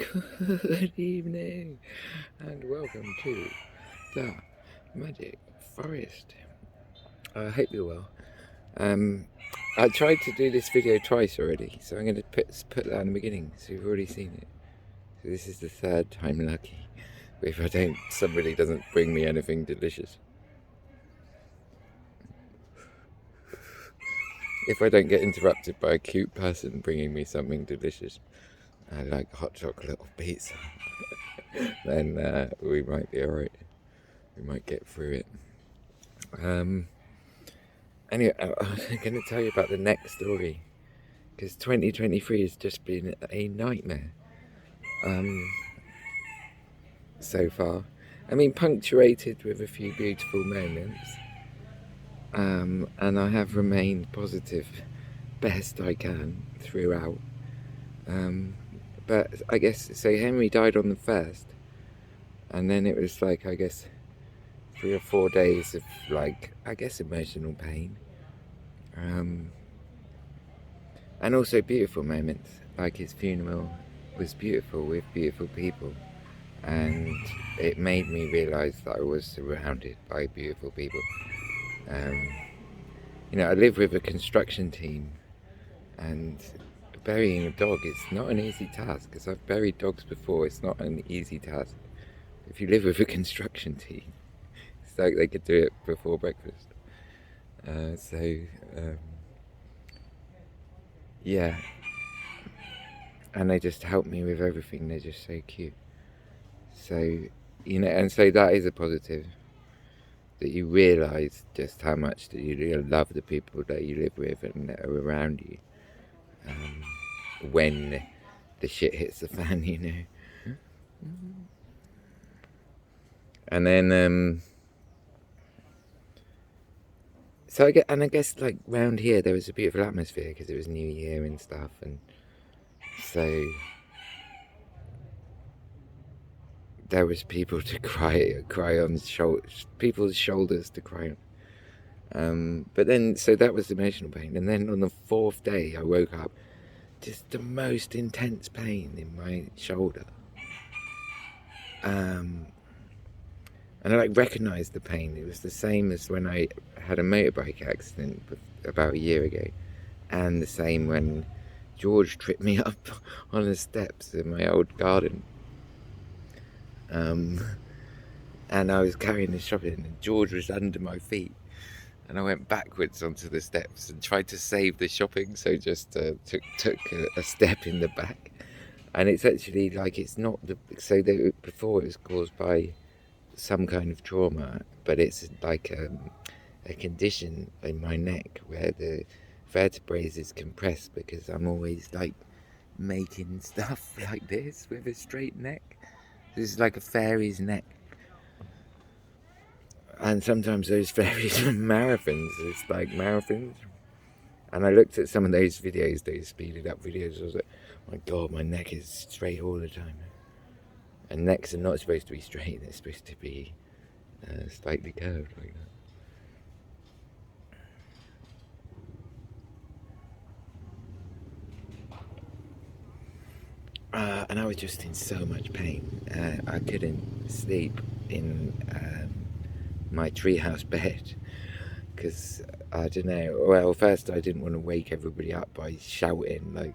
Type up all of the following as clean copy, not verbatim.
Good evening and welcome to the Magic Forest. I hope you're well. I tried to do this video twice already, so I'm going to put that in the beginning, so you've already seen it. So this is the third time lucky, if somebody doesn't bring me anything delicious. If I don't get interrupted by a cute person bringing me something delicious, like hot chocolate or pizza, then we might be alright. We might get through it. Anyway, I'm going to tell you about the next story, because 2023 has just been a nightmare so far. I mean, punctuated with a few beautiful moments, and I have remained positive best I can throughout. But I guess, so Henry died on the 1st, and then it was like, I guess, 3 or 4 days of, like, I guess, emotional pain. And also beautiful moments, like his funeral was beautiful with beautiful people, and it made me realise that I was surrounded by beautiful people. You know, I live with a construction team, and burying a dog is not an easy task, because I've buried dogs before. It's not an easy task. If you live with a construction team, it's like they could do it before breakfast. Yeah, and they just help me with everything. They're just so cute. So, you know, and so that is a positive, that you realise just how much that you love the people that you live with and that are around you when the shit hits the fan, you know. And then so I guess like round here there was a beautiful atmosphere because it was New Year and stuff, and so there was people to cry on people's shoulders to cry on. But then, so that was emotional pain, and then on the 4th day I woke up just the most intense pain in my shoulder, and I like recognised the pain. It was the same as when I had a motorbike accident about a year ago, and the same when George tripped me up on the steps in my old garden. And I was carrying the shopping, and George was under my feet, and I went backwards onto the steps and tried to save the shopping, so just took a step in the back. And it's actually like, it's not before it was caused by some kind of trauma, but it's like a condition in my neck where the vertebrae is compressed, because I'm always like making stuff like this with a straight neck. This is like a fairy's neck. And sometimes those fairies are marathons. It's like marathons. And I looked at some of those videos, those speeded up videos. I was like, oh my God, my neck is straight all the time. And necks are not supposed to be straight. They're supposed to be slightly curved like that. And I was just in so much pain. I couldn't sleep in my treehouse bed, because I don't know. Well, first I didn't want to wake everybody up by shouting, like,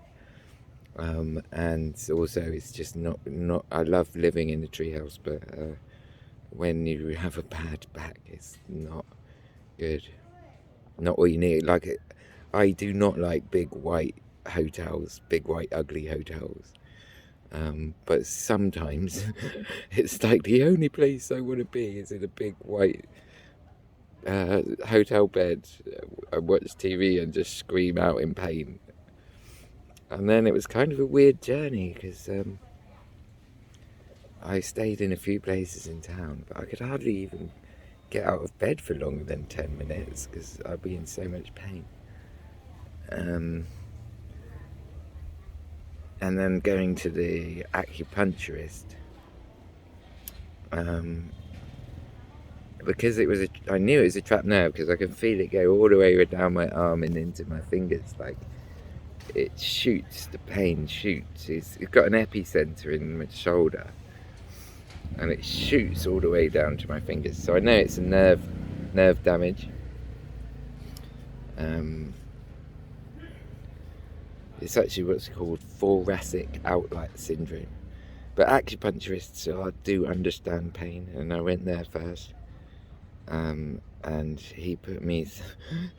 and also it's just not. I love living in the treehouse, but when you have a bad back, it's not good. Not what you need. Like, I do not like big white hotels, big white ugly hotels. But sometimes it's like the only place I want to be is in a big white hotel bed, watch TV and just scream out in pain. And then it was kind of a weird journey, because I stayed in a few places in town, but I could hardly even get out of bed for longer than 10 minutes because I'd be in so much pain. And then going to the acupuncturist, because I knew it was a trapped nerve, because I could feel it go all the way down my arm and into my fingers, like it shoots, the pain shoots. It's got an epicenter in my shoulder, and it shoots all the way down to my fingers. So I know it's a nerve damage. It's actually what's called thoracic outlet syndrome. But acupuncturists do understand pain, and I went there first. And he put me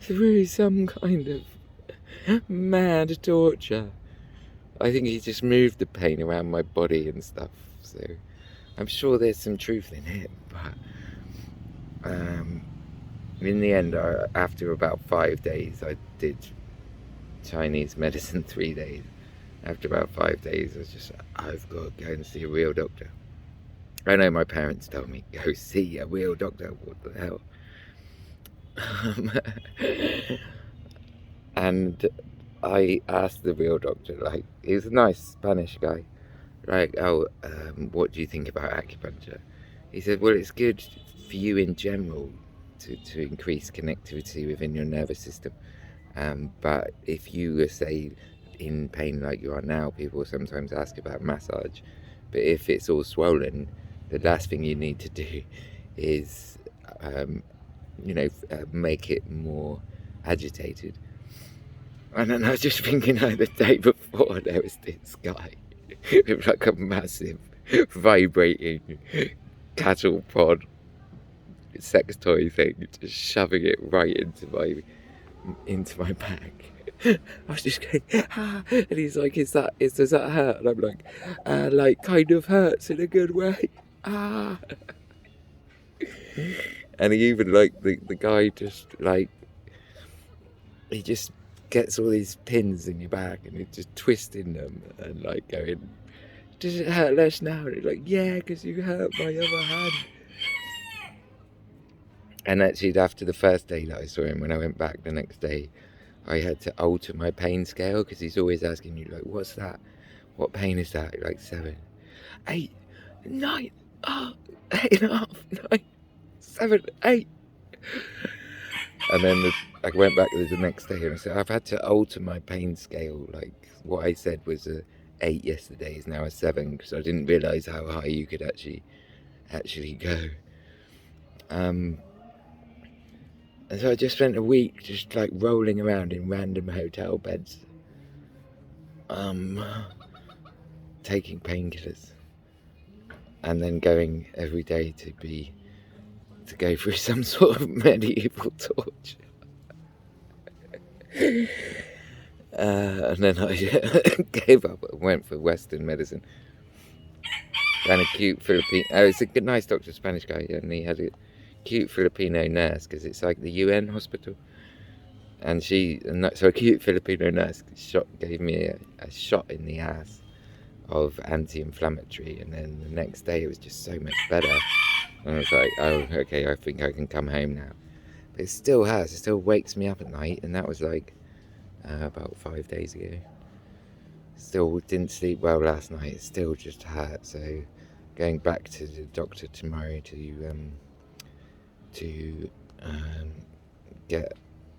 through some kind of mad torture. I think he just moved the pain around my body and stuff. So I'm sure there's some truth in it. But in the end, after about 5 days, I did Chinese medicine 3 days. After about 5 days, I was just, I've got to go and see a real doctor. I know my parents told me, go see a real doctor. What the hell? And I asked the real doctor, like, he was a nice Spanish guy, like, what do you think about acupuncture? He said, well, it's good for you in general to increase connectivity within your nervous system. But if you were, say, in pain like you are now, people sometimes ask about massage. But if it's all swollen, the last thing you need to do is, make it more agitated. And then I was just thinking, like, the day before, there was this guy with like a massive vibrating cattle prod sex toy thing, just shoving it right into my back. I was just going, and he's like, does that hurt? And I'm like kind of hurts in a good way. And he even, like, the guy just, like, he just gets all these pins in your back and he's just twisting them and, like, going, does it hurt less now? And he's like, yeah, because you hurt my other hand. And actually, after the first day that I saw him, when I went back the next day, I had to alter my pain scale, because he's always asking you, like, what's that? What pain is that? Like 7, 8, 9, 8.5, 9, 7, 8. And then I went back the next day and I said, I've had to alter my pain scale. Like, what I said was a 8 yesterday is now a 7, because I didn't realise how high you could actually go. And so I just spent a week just, like, rolling around in random hotel beds, taking painkillers, and then going every day to go through some sort of medieval torture. And then I gave up and went for Western medicine. And a cute Filipino, it's a nice doctor, Spanish guy, and he had a cute Filipino nurse, because it's like the UN hospital. And so a cute Filipino nurse gave me a shot in the ass of anti-inflammatory, and then the next day it was just so much better. And I was like, oh, okay, I think I can come home now. But it still hurts, it still wakes me up at night, and that was like about 5 days ago. Still didn't sleep well last night, it still just hurt. So going back to the doctor tomorrow to get,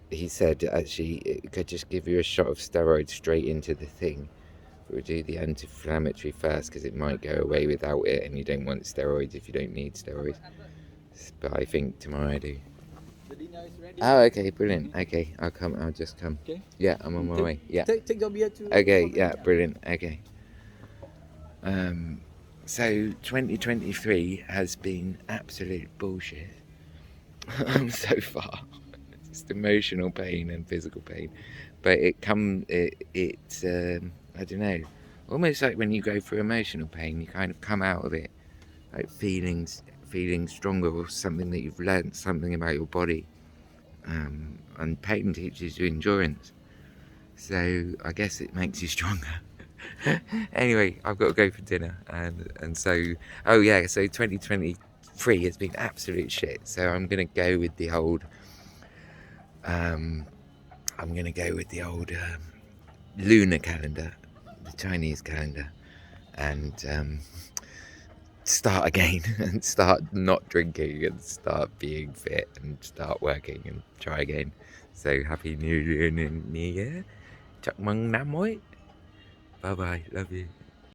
he said actually it could just give you a shot of steroids straight into the thing. We'll do the anti-inflammatory first, because it might go away without it, and you don't want steroids if you don't need steroids. But I think tomorrow I do. The dinner is ready. Oh, okay, brilliant. Okay, I'll just come. Okay. Yeah, I'm on my way. Yeah. Take the beer to. Okay, yeah, brilliant. Okay. So 2023 has been absolute bullshit. So far. Just emotional pain and physical pain. But it's I don't know, almost like when you go through emotional pain, you kind of come out of it like feeling stronger, or something that you've learnt something about your body. And pain teaches you endurance, so I guess it makes you stronger. Anyway, I've got to go for dinner, and so, oh yeah, so 2023 has been absolute shit. So I'm gonna go with the old lunar calendar, the Chinese calendar, and start again, and start not drinking, and start being fit, and start working, and try again. So happy New Year, chúc mừng năm mới. Bye bye, love you.